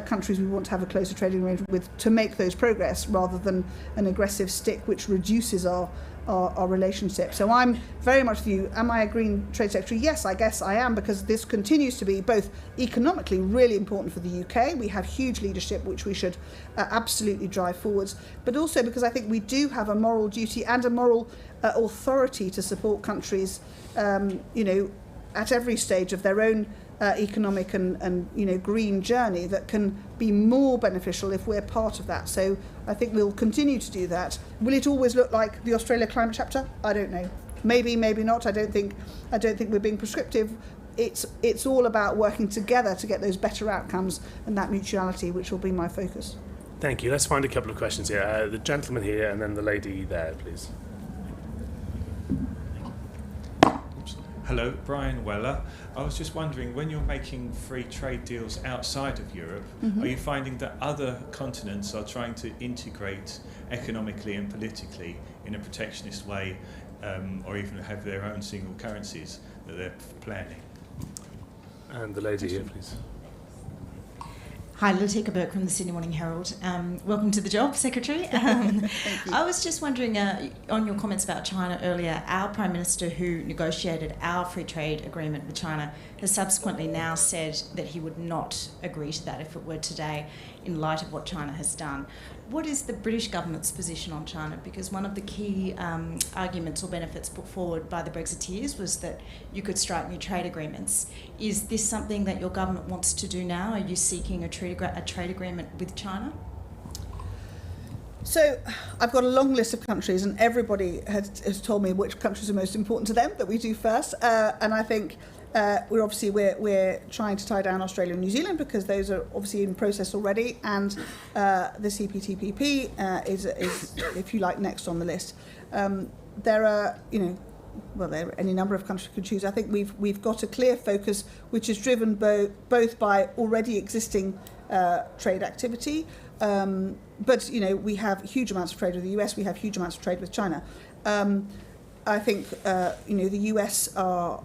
countries we want to have a closer trading arrangement with to make those progress, rather than an aggressive stick which reduces our relationship. So I'm very much with you. Am I a Green Trade Secretary? Yes, I guess I am, because this continues to be both economically really important for the UK. We have huge leadership which we should absolutely drive forwards, but also because I think we do have a moral duty and a moral authority to support countries, at every stage of their own economic and green journey that can be more beneficial if we're part of that. So I think we'll continue to do that. Will it always look like the Australia climate chapter? I don't know. Maybe not. I don't think we're being prescriptive. It's all about working together to get those better outcomes and that mutuality, which will be my focus. Thank you. Let's find a couple of questions here. The gentleman here and then the lady there, please. Hello, Brian Weller. I was just wondering, when you're making free trade deals outside of Europe, are you finding that other continents are trying to integrate economically and politically in a protectionist way, or even have their own single currencies that they're planning? And the lady here, please. Hi, Latika Burke from the Sydney Morning Herald. Welcome to the job, Secretary. I was just wondering, on your comments about China earlier, our Prime Minister, who negotiated our free trade agreement with China, has subsequently now said that he would not agree to that if it were today, in light of what China has done. What is the British government's position on China? Because one of the key arguments or benefits put forward by the Brexiteers was that you could strike new trade agreements. Is this something that your government wants to do now? Are you seeking a trade agreement with China? So I've got a long list of countries, and everybody has told me which countries are most important to them that we do first. And I think we're trying to tie down Australia and New Zealand because those are obviously in process already, and the CPTPP is, if you like, next on the list. There are, there are any number of countries could choose. I think we've got a clear focus which is driven both by already existing trade activity, but we have huge amounts of trade with the US. We have huge amounts of trade with China. I think the US are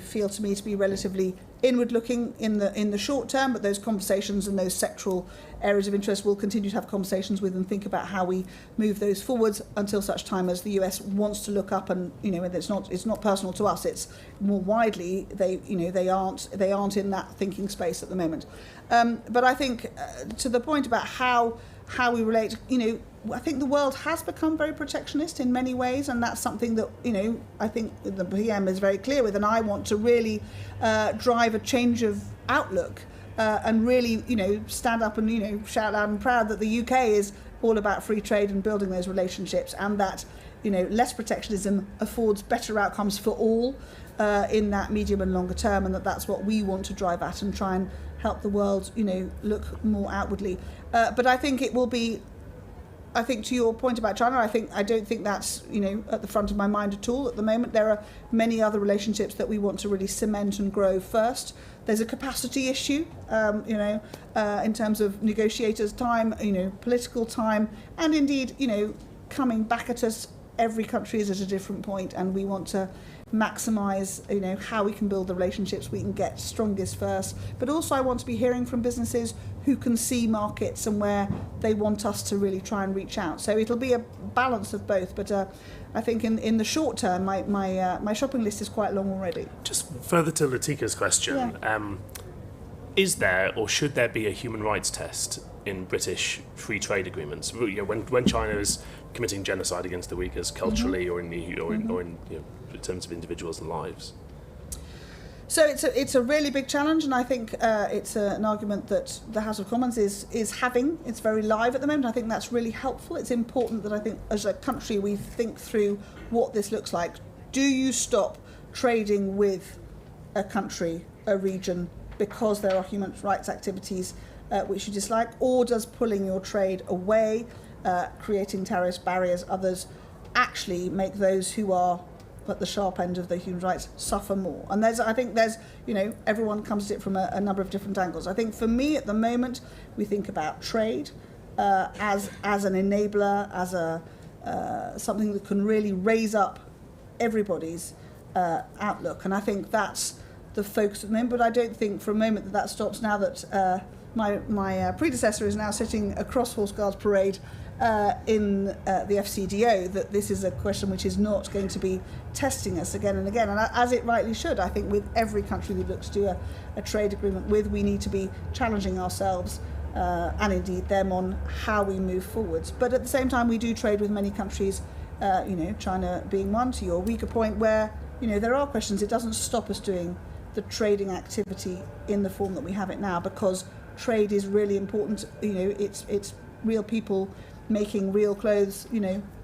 feel to me to be relatively inward-looking in the short term, but those conversations and those sectoral areas of interest we'll continue to have conversations with and think about how we move those forwards until such time as the US wants to look up and it's not personal to us, it's more widely they aren't in that thinking space at the moment. But I think to the point about how we relate, I think the world has become very protectionist in many ways, and that's something that I think the PM is very clear with, and I want to really drive a change of outlook and really stand up and shout loud and proud that the UK is all about free trade and building those relationships, and that less protectionism affords better outcomes for all in that medium and longer term, and that's what we want to drive at and try and help the world look more outwardly. But I think it will be, I think to your point about China, I don't think that's at the front of my mind at all at the moment. There are many other relationships that we want to really cement and grow first. There's a capacity issue, in terms of negotiators' time, political time, and indeed, coming back at us. Every country is at a different point, and we want to maximise, how we can build the relationships we can get strongest first. But also I want to be hearing from businesses who can see markets and where they want us to really try and reach out. So it'll be a balance of both. But I think in the short term, my shopping list is quite long already. Just further to Latika's question, is there or should there be a human rights test in British free trade agreements? When China is committing genocide against the Uyghurs culturally, or in terms of individuals' lives. So it's a really big challenge, and I think it's an argument that the House of Commons is having. It's very live at the moment. I think that's really helpful. It's important that I think as a country we think through what this looks like. Do you stop trading with a country, a region, because there are human rights activities which you dislike, or does pulling your trade away, creating tariffs, barriers, others, actually make those who are at the sharp end of the human rights suffer more? And I think there's everyone comes at it from a number of different angles. I think for me at the moment we think about trade as an enabler, as something that can really raise up everybody's outlook, and I think that's the focus at the moment. But I don't think for a moment that stops now that my predecessor is now sitting across Horse Guards Parade in the FCDO, that this is a question which is not going to be testing us again and again, and as it rightly should. I think with every country we look to do a trade agreement with, we need to be challenging ourselves and indeed them on how we move forwards. But at the same time we do trade with many countries, China being one, to your weaker point, where there are questions. It doesn't stop us doing the trading activity in the form that we have it now, because trade is really important. It's real people making real clothes,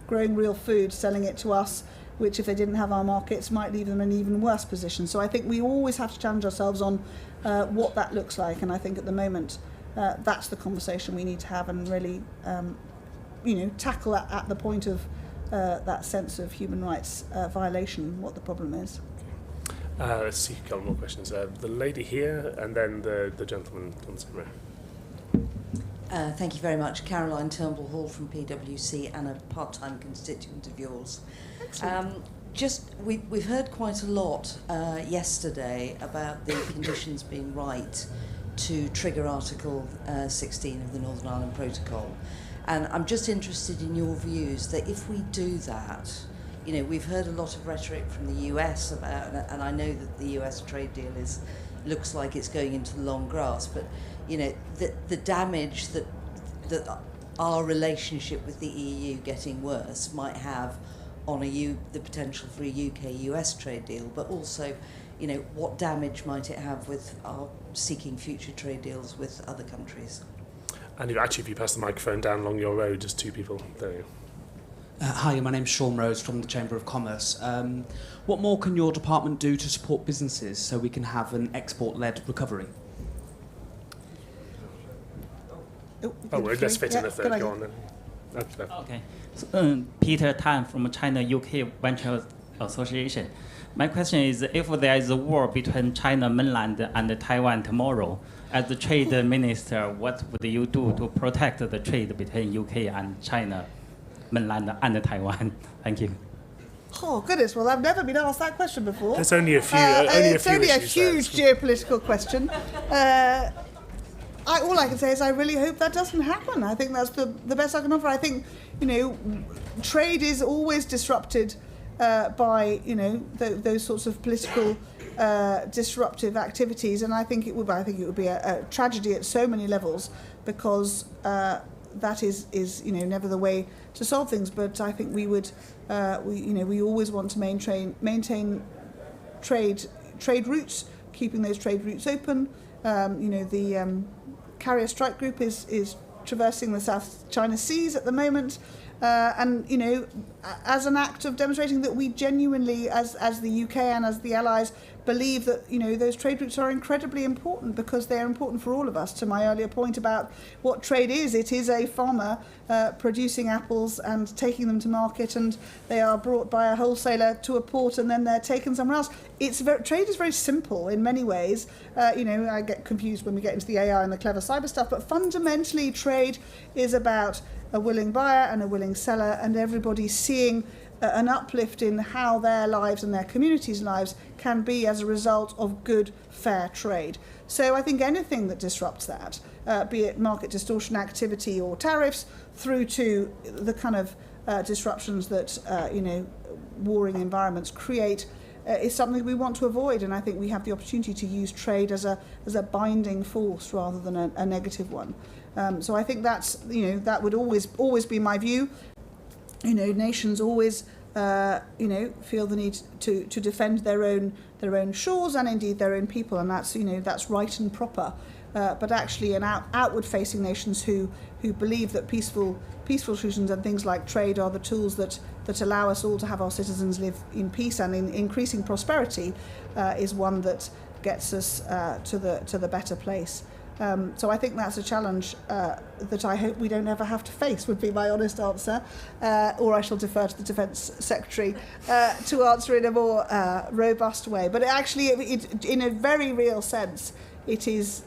growing real food, selling it to us, which if they didn't have our markets might leave them in an even worse position. So I think we always have to challenge ourselves on what that looks like, and I think at the moment that's the conversation we need to have, and really tackle at the point of that sense of human rights violation, what the problem is. Let's see a couple more questions. The lady here, and then the gentleman on the same row. Thank you very much. Caroline Turnbull-Hall from PwC and a part-time constituent of yours. Excellent. We've heard quite a lot yesterday about the conditions being right to trigger Article 16 of the Northern Ireland Protocol. And I'm just interested in your views that if we do that, we've heard a lot of rhetoric from the US about, and I know that the US trade deal looks like it's going into the long grass, but the damage that our relationship with the EU getting worse might have on the potential for a UK-US trade deal, but also, what damage might it have with our seeking future trade deals with other countries? And if you pass the microphone down along your road, just two people there. You Hi, my name's Sean Rose from the Chamber of Commerce. What more can your department do to support businesses so we can have an export-led recovery? Let's fit in the third. Go on then. Okay. So, Peter Tan from China-UK Venture Association. My question is, if there is a war between China mainland and Taiwan tomorrow, as the trade minister, what would you do to protect the trade between UK and China mainland and Taiwan? Thank you. Oh goodness! Well, I've never been asked that question before. There's only a few. It's only a huge geopolitical question. All I can say is I really hope that doesn't happen. I think that's the best I can offer. I think, trade is always disrupted by, those sorts of political disruptive activities, and I think it would be a tragedy at so many levels, because that is never the way to solve things. But I think we would we always want to maintain trade routes, keeping those trade routes open. The Carrier Strike Group is traversing the South China Seas at the moment, and as an act of demonstrating that we genuinely, as the UK and as the Allies, believe that those trade routes are incredibly important, because they are important for all of us. To my earlier point about what trade is, it is a farmer producing apples and taking them to market, and they are brought by a wholesaler to a port, and then they're taken somewhere else. Trade is very simple in many ways. I get confused when we get into the AI and the clever cyber stuff, but fundamentally trade is about a willing buyer and a willing seller, and everybody seeing an uplift in how their lives and their communities' lives can be as a result of good, fair trade. So I think anything that disrupts that, be it market distortion activity or tariffs, through to the kind of disruptions that warring environments create, is something we want to avoid. And I think we have the opportunity to use trade as a binding force rather than a negative one. So I think that would always be my view. Nations always, feel the need to defend their own shores and indeed their own people, and that's right and proper. But actually, outward-facing nations who believe that peaceful solutions and things like trade are the tools that allow us all to have our citizens live in peace and in increasing prosperity, is one that gets us to the better place. So I think that's a challenge that I hope we don't ever have to face, would be my honest answer. Or I shall defer to the Defence Secretary to answer in a more robust way. But actually, in a very real sense, it is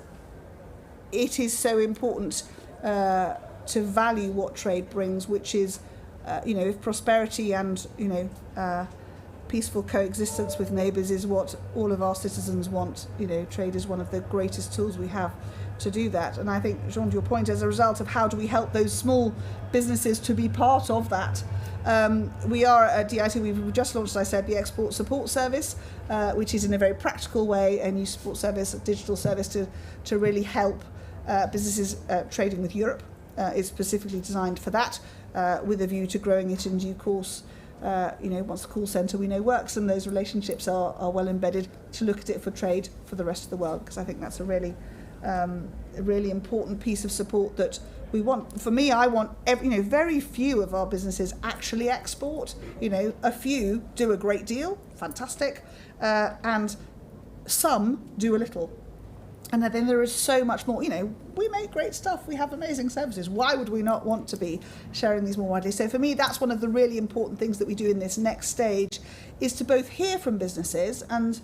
so important to value what trade brings, which is, if prosperity and, peaceful coexistence with neighbours is what all of our citizens want. Trade is one of the greatest tools we have to do that. And I think, Jean, to your point, as a result of how do we help those small businesses to be part of that, we are at DIT, we've just launched, as I said, the Export Support Service, which is in a very practical way a new support service, a digital service to really help businesses trading with Europe. It's specifically designed for that, with a view to growing it in due course. Once the call centre we know works and those relationships are well embedded, to look at it for trade for the rest of the world, because I think that's a really important piece of support that we want. For me, I want very few of our businesses actually export. A few do a great deal, fantastic, and some do a little. And then there is so much more. We make great stuff. We have amazing services. Why would we not want to be sharing these more widely? So for me, that's one of the really important things that we do in this next stage, is to both hear from businesses and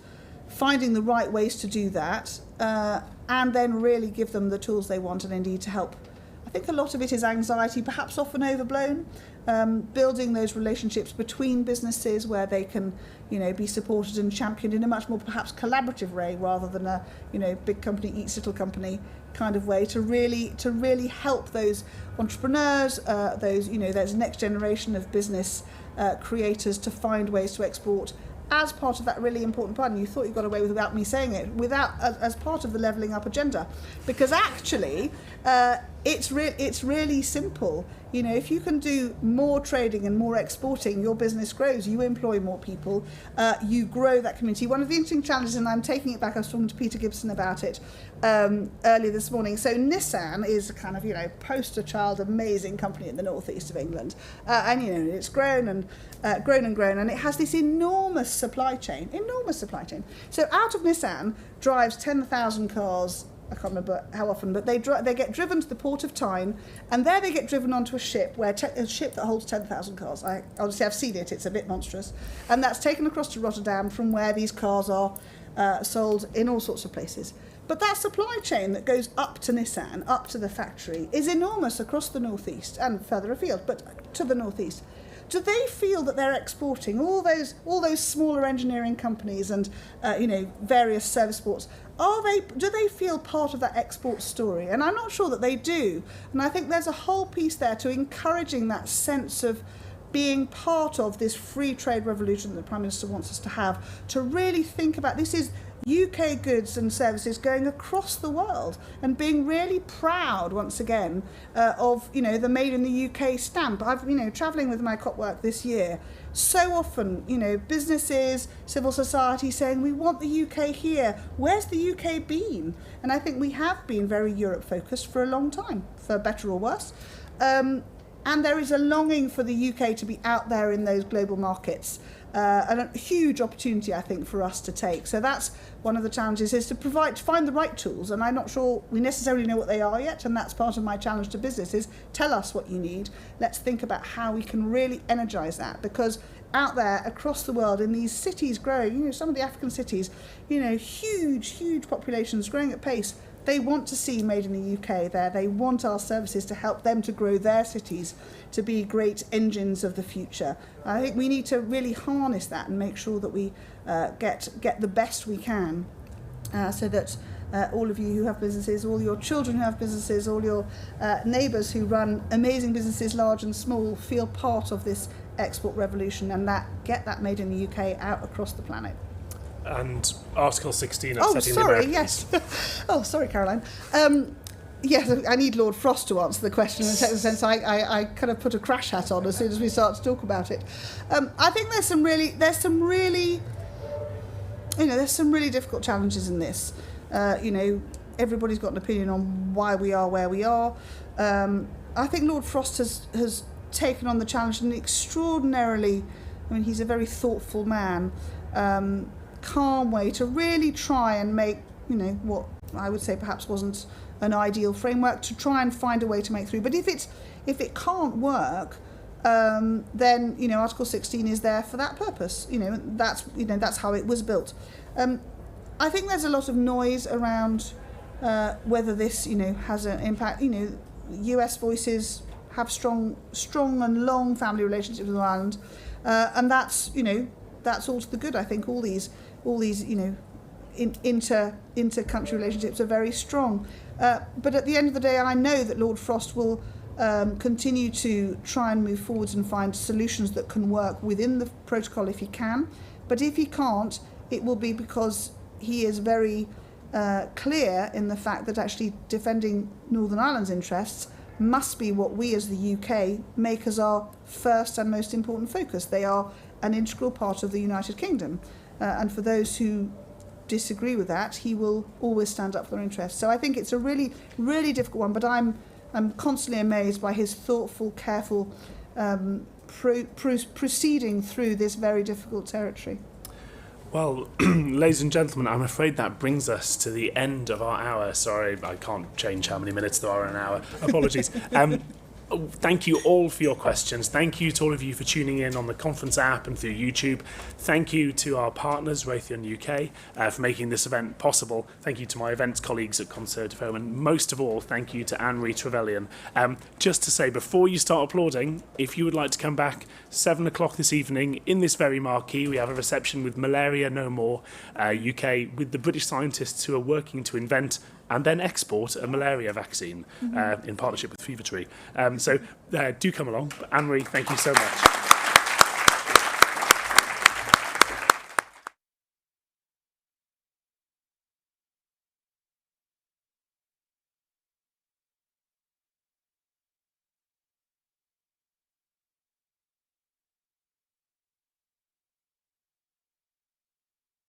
finding the right ways to do that, and then really give them the tools they want and indeed to help. I think a lot of it is anxiety, perhaps often overblown, building those relationships between businesses where they can, be supported and championed in a much more perhaps collaborative way, rather than a, big company eats little company kind of way, to really help those entrepreneurs, there's next generation of business creators to find ways to export as part of that really important part. And you thought you got away with without me saying it, as part of the levelling up agenda, because actually it's really simple. You know, if you can do more trading and more exporting, your business grows, you employ more people, you grow that community. One of the interesting challenges, and I'm taking it back, I was talking to Peter Gibson about it earlier this morning. So Nissan is a kind of, you know, poster child, amazing company in the northeast of England. And, you know, it's grown and grown, and it has this enormous supply chain. So out of Nissan drives 10,000 cars, I can't remember how often, but they get driven to the port of Tyne, and there they get driven onto a ship a ship that holds 10,000 cars. Obviously, I've seen it; it's a bit monstrous, and that's taken across to Rotterdam, from where these cars are sold in all sorts of places. But that supply chain that goes up to Nissan, up to the factory, is enormous across the northeast and further afield, but to the northeast. Do they feel that they're exporting all those smaller engineering companies and various service ports? Do they feel part of that export story? And I'm not sure that they do. And I think there's a whole piece there to encouraging that sense of being part of this free trade revolution that the Prime Minister wants us to have, to really think about this is UK goods and services going across the world and being really proud once again of the Made in the UK stamp. I've travelling with my COP work this year, so often businesses, civil society saying we want the UK here. Where's the UK been? And I think we have been very Europe focused for a long time, for better or worse. And there is a longing for the UK to be out there in those global markets, and a huge opportunity, I think, for us to take. So that's one of the challenges, is to find the right tools. And I'm not sure we necessarily know what they are yet, and that's part of my challenge to business, is tell us what you need. Let's think about how we can really energise that, because out there across the world in these cities growing, some of the African cities, huge populations growing at pace. They want to see Made in the UK there. They want our services to help them to grow their cities to be great engines of the future. I think we need to really harness that and make sure that we get the best we can, so that all of you who have businesses, all your children who have businesses, all your neighbours who run amazing businesses, large and small, feel part of this export revolution, and get that Made in the UK out across the planet. And Article 16 upsetting the Americans. Yes. Oh, sorry, Caroline. Yes, I need Lord Frost to answer the question. In a sense, I kind of put a crash hat on as soon as we start to talk about it. I think there's some really difficult challenges in this. Everybody's got an opinion on why we are where we are. I think Lord Frost has taken on the challenge in an extraordinarily, he's a very thoughtful man, calm way to really try and make, what I would say perhaps wasn't an ideal framework, to try and find a way to make through. But if it can't work, then Article 16 is there for that purpose. That's how it was built. I think there's a lot of noise around whether this has an impact. US voices have strong and long family relationships with Ireland, and that's all to the good. I think all these inter-country relationships are very strong. But at the end of the day, I know that Lord Frost will continue to try and move forwards and find solutions that can work within the protocol if he can. But if he can't, it will be because he is very clear in the fact that actually defending Northern Ireland's interests must be what we as the UK make as our first and most important focus. They are an integral part of the United Kingdom. And for those who disagree with that, he will always stand up for their interests. So I think it's a really, really difficult one, but I'm constantly amazed by his thoughtful, careful proceeding through this very difficult territory. Well, ladies and gentlemen, I'm afraid that brings us to the end of our hour. Sorry, I can't change how many minutes there are in an hour. Apologies. Thank you all for your questions. Thank you to all of you for tuning in on the conference app and through YouTube. Thank you to our partners, Raytheon UK, for making this event possible. Thank you to my events colleagues at ConservativeHome, and most of all, thank you to Anne-Marie Trevelyan. Just to say, before you start applauding, if you would like to come back 7 o'clock this evening in this very marquee, we have a reception with Malaria No More UK, with the British scientists who are working to invent and then export a malaria vaccine in partnership with Fever Tree. So do come along. Anne-Marie, thank you so much.